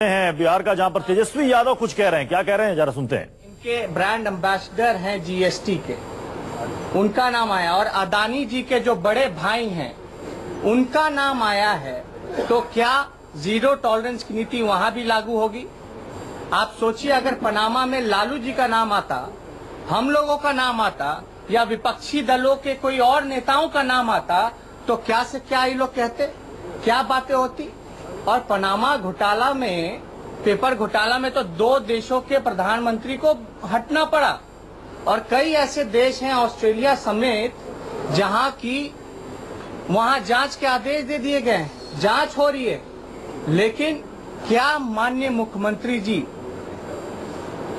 हैं बिहार का, जहां पर तेजस्वी यादव कुछ कह रहे हैं। क्या कह रहे हैं, जरा सुनते हैं। इनके ब्रांड एम्बेसडर हैं जीएसटी के, उनका नाम आया, और अदानी जी के जो बड़े भाई हैं उनका नाम आया है, तो क्या जीरो टॉलरेंस की नीति वहां भी लागू होगी? आप सोचिए, अगर पनामा में लालू जी का नाम आता, हम लोगों का नाम आता, या विपक्षी दलों के कोई और नेताओं का नाम आता, तो क्या से क्या ये लोग कहते, क्या बातें होती। और पनामा घोटाला में, पेपर घोटाला में तो 2 देशों के प्रधानमंत्री को हटना पड़ा, और कई ऐसे देश हैं ऑस्ट्रेलिया समेत जहां की वहां जांच के आदेश दे दिए गए हैं, जांच हो रही है। लेकिन क्या माननीय मुख्यमंत्री जी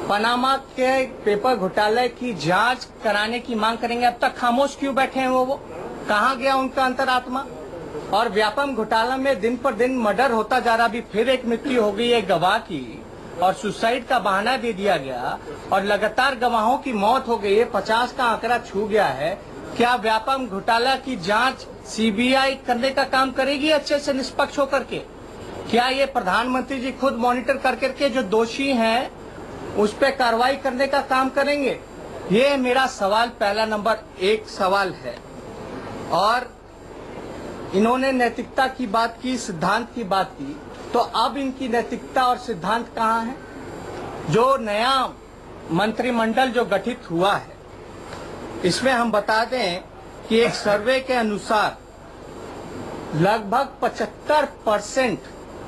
पनामा के पेपर घोटाले की जांच कराने की मांग करेंगे? अब तक खामोश क्यों बैठे हैं वो कहाँ गया उनका अंतरात्मा? और व्यापम घोटाला में दिन पर दिन मर्डर होता जा रहा, अभी फिर एक मृत्यु हो गई है गवाह की, और सुसाइड का बहाना दे दिया गया, और लगातार गवाहों की मौत हो गई है, 50 का आंकड़ा छू गया है। क्या व्यापम घोटाला की जांच सीबीआई करने का काम करेगी अच्छे से, निष्पक्ष होकर के? क्या ये प्रधानमंत्री जी खुद मॉनिटर कर करके जो दोषी हैं उस पर कार्रवाई करने का काम करेंगे? ये मेरा सवाल पहला नंबर 1 सवाल है। और इन्होंने नैतिकता की बात की, सिद्धांत की बात की, तो अब इनकी नैतिकता और सिद्धांत कहाँ है? जो नया मंत्रिमंडल जो गठित हुआ है, इसमें हम बता दें कि एक सर्वे के अनुसार लगभग 75%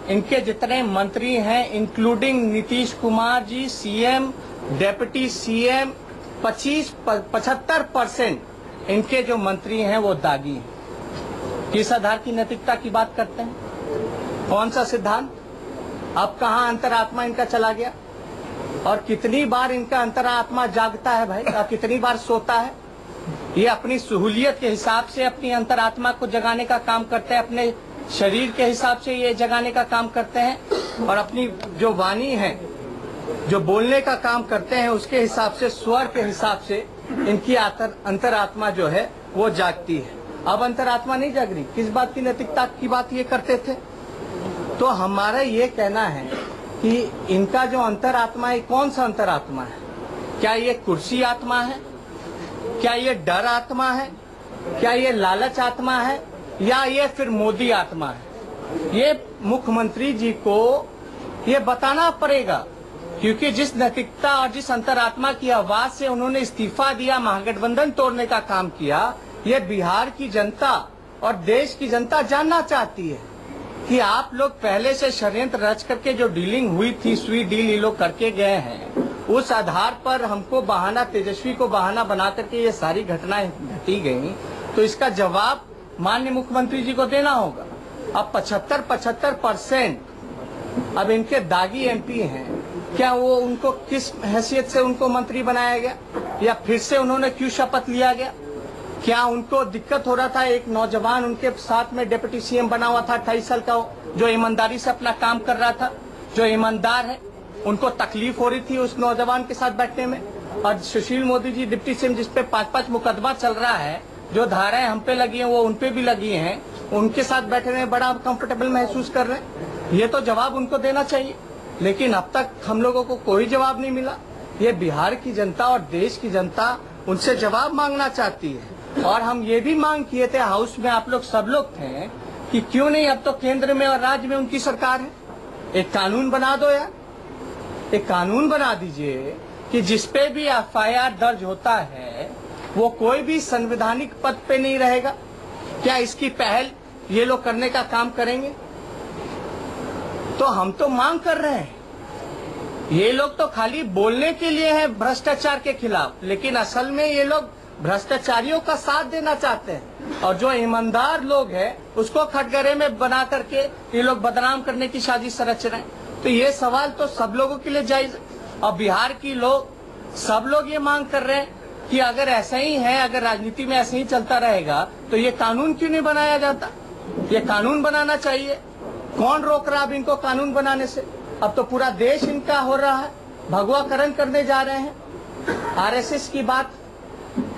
इनके जितने मंत्री हैं, including Nitish Kumar ji, CM, deputy CM, 75% इनके जो मंत्री हैं वो दागी हैं। किस आधार की नैतिकता की बात करते हैं? कौन सा सिद्धांत? अब कहाँ अंतरात्मा इनका चला गया? और कितनी बार इनका अंतरात्मा जागता है भाई, और कितनी बार सोता है? ये अपनी सहूलियत के हिसाब से अपनी अंतरात्मा को जगाने का काम करते हैं, अपने शरीर के हिसाब से ये जगाने का काम करते हैं, और अपनी जो वाणी है, जो बोलने का काम करते हैं, उसके हिसाब से, स्वर के हिसाब से इनकी अंतरात्मा जो है वो जागती है। अब अंतरात्मा नहीं जाग रही। किस बात की नैतिकता की बात ये करते थे? तो हमारा ये कहना है कि इनका जो अंतरात्मा है, कौन सा अंतरात्मा है? क्या ये कुर्सी आत्मा है? क्या ये डर आत्मा है? क्या ये लालच आत्मा है? या ये फिर मोदी आत्मा है? ये मुख्यमंत्री जी को ये बताना पड़ेगा, क्योंकि जिस नैतिकता और जिस अंतरात्मा की आवाज से उन्होंने इस्तीफा दिया, महागठबंधन तोड़ने का काम किया, ये बिहार की जनता और देश की जनता जानना चाहती है कि आप लोग पहले से षड्यंत्र रच करके जो डीलिंग हुई थी, स्वीट डील ये लोग करके गए हैं, उस आधार पर हमको बहाना, तेजस्वी को बहाना बना करके ये सारी घटनाएं घटी गई, तो इसका जवाब माननीय मुख्यमंत्री जी को देना होगा। अब 75% अब इनके दागी एमपी हैं, क्या वो उनको किस हैसियत से उनको मंत्री बनाया गया, या फिर से उन्होंने क्यों शपथ लिया गया? क्या उनको दिक्कत हो रहा था? एक नौजवान उनके साथ में डिप्टी सीएम बना हुआ था, 28 साल का, जो ईमानदारी से अपना काम कर रहा था, जो ईमानदार है, उनको तकलीफ हो रही थी उस नौजवान के साथ बैठने में। और सुशील मोदी जी डिप्टी सीएम, जिसपे 5-5 मुकदमा चल रहा है, जो धाराएं हम पे लगी हैं वो उनपे भी लगी हैं, उनके साथ बैठने में बड़ा कंफर्टेबल महसूस कर रहे हैं। ये तो जवाब उनको देना चाहिए, लेकिन अब तक हम लोगों को कोई जवाब नहीं मिला। ये बिहार की जनता और देश की जनता उनसे जवाब मांगना चाहती है। और हम ये भी मांग किए थे, हाउस में आप लोग सब लोग थे, कि क्यों नहीं, अब तो केंद्र में और राज्य में उनकी सरकार है, एक कानून बना दो यार, एक कानून बना दीजिए कि जिसपे भी एफआईआर दर्ज होता है वो कोई भी संवैधानिक पद पे नहीं रहेगा। क्या इसकी पहल ये लोग करने का काम करेंगे? तो हम तो मांग कर रहे हैं, ये लोग तो खाली बोलने के लिए हैं भ्रष्टाचार के खिलाफ, लेकिन असल में ये लोग भ्रष्टाचारियों का साथ देना चाहते हैं, और जो ईमानदार लोग हैं उसको खटगरे में बना करके ये लोग बदनाम करने की साजिश रच रहे हैं। तो ये सवाल तो सब लोगों के लिए जायज है, और बिहार की लोग, सब लोग ये मांग कर रहे हैं कि अगर ऐसा ही है, अगर राजनीति में ऐसे ही चलता रहेगा, तो ये कानून क्यों नहीं बनाया जाता? ये कानून बनाना चाहिए। कौन रोक रहा अब इनको कानून बनाने से? अब तो पूरा देश इनका हो रहा है, भगवाकरण करने जा रहे हैं। आरएसएस की बात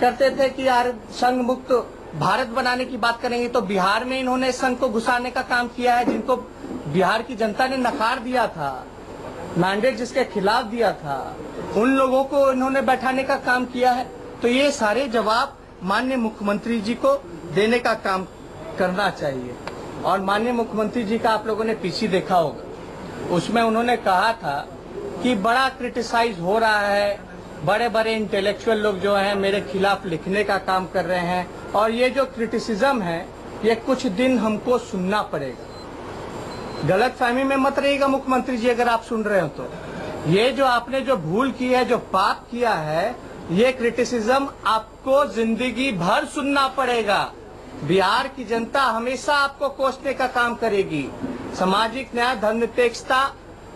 करते थे कि यार संघ मुक्त भारत बनाने की बात करेंगे, तो बिहार में इन्होंने संघ को घुसाने का काम किया है, जिनको बिहार की जनता ने नकार दिया था, मैंडेट जिसके खिलाफ दिया था, उन लोगों को इन्होंने बैठाने का काम किया है। तो ये सारे जवाब माननीय मुख्यमंत्री जी को देने का काम करना चाहिए। और माननीय मुख्यमंत्री जी का आप लोगों ने पीछे देखा होगा, उसमें उन्होंने कहा था कि बड़ा क्रिटिसाइज हो रहा है, बड़े बड़े इंटेलेक्चुअल लोग जो हैं मेरे खिलाफ लिखने का काम कर रहे हैं, और ये जो क्रिटिसिज्म है ये कुछ दिन हमको सुनना पड़ेगा। गलतफहमी में मत रहिएगा मुख्यमंत्री जी, अगर आप सुन रहे हो तो ये जो आपने जो भूल की है, जो पाप किया है, ये क्रिटिसिज्म आपको जिंदगी भर सुनना पड़ेगा। बिहार की जनता हमेशा आपको कोसने का काम करेगी। सामाजिक न्याय, धर्मनिरपेक्षता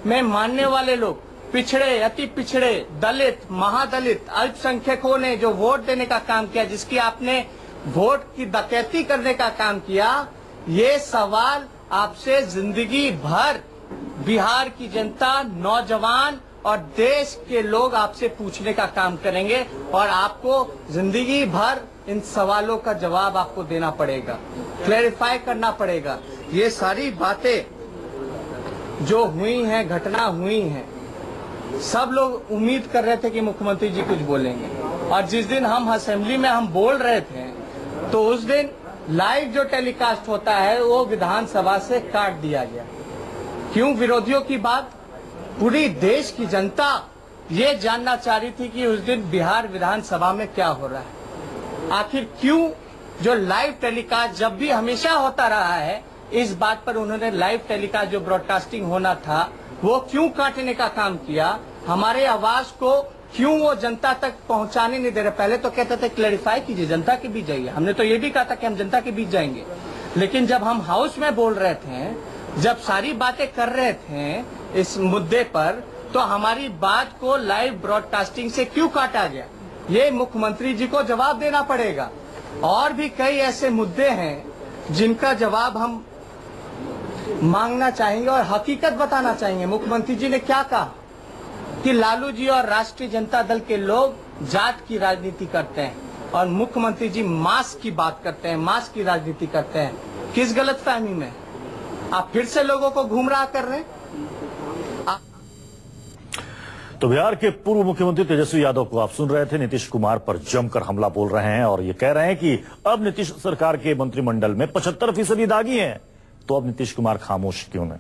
में मानने वाले लोग, पिछड़े, अति पिछड़े, दलित, महादलित, अल्पसंख्यकों ने जो वोट देने का काम किया, जिसकी आपने वोट की डकैती करने का काम किया, ये सवाल आपसे जिंदगी भर बिहार की जनता, नौजवान और देश के लोग आपसे पूछने का काम करेंगे। और आपको जिंदगी भर इन सवालों का जवाब आपको देना पड़ेगा, क्लैरिफाई करना पड़ेगा। ये सारी बातें जो हुई हैं, घटना हुई हैं, सब लोग उम्मीद कर रहे थे कि मुख्यमंत्री जी कुछ बोलेंगे। और जिस दिन हम असेंबली में हम बोल रहे थे, तो उस दिन लाइव जो टेलीकास्ट होता है वो विधानसभा से काट दिया गया। क्यों? विरोधियों की बात पूरी देश की जनता ये जानना चाह रही थी कि उस दिन बिहार विधानसभा में क्या हो रहा है। आखिर क्यों जो लाइव टेलीकास्ट जब भी हमेशा होता रहा है, इस बात पर उन्होंने लाइव टेलीकास्ट जो ब्रॉडकास्टिंग होना था वो क्यों काटने का काम किया? हमारे आवाज को क्यों वो जनता तक पहुंचाने नहीं दे रहे? पहले तो कहते थे क्लैरिफाई कीजिए, जनता के बीच जाइए। हमने तो ये भी कहा था कि हम जनता के बीच जाएंगे, लेकिन जब हम हाउस में बोल रहे थे, जब सारी बातें कर रहे थे इस मुद्दे पर, तो हमारी बात को लाइव ब्रॉडकास्टिंग से क्यों काटा गया? ये मुख्यमंत्री जी को जवाब देना पड़ेगा। और भी कई ऐसे मुद्दे हैं जिनका जवाब हम मांगना चाहेंगे और हकीकत बताना चाहेंगे। मुख्यमंत्री जी ने क्या कहा कि लालू जी और राष्ट्रीय जनता दल के लोग जात की राजनीति करते हैं, और मुख्यमंत्री जी मास की बात करते हैं, मास की राजनीति करते हैं। किस गलतफहमी में आप फिर से लोगों को गुमराह कर रहे हैं? तो बिहार के पूर्व मुख्यमंत्री तेजस्वी यादव को आप सुन रहे थे, नीतीश कुमार पर जमकर हमला बोल रहे हैं और ये कह रहे हैं कि अब नीतीश सरकार के मंत्रिमंडल में 75% दागी हैं, तो अब नीतीश कुमार खामोश क्यों नहीं?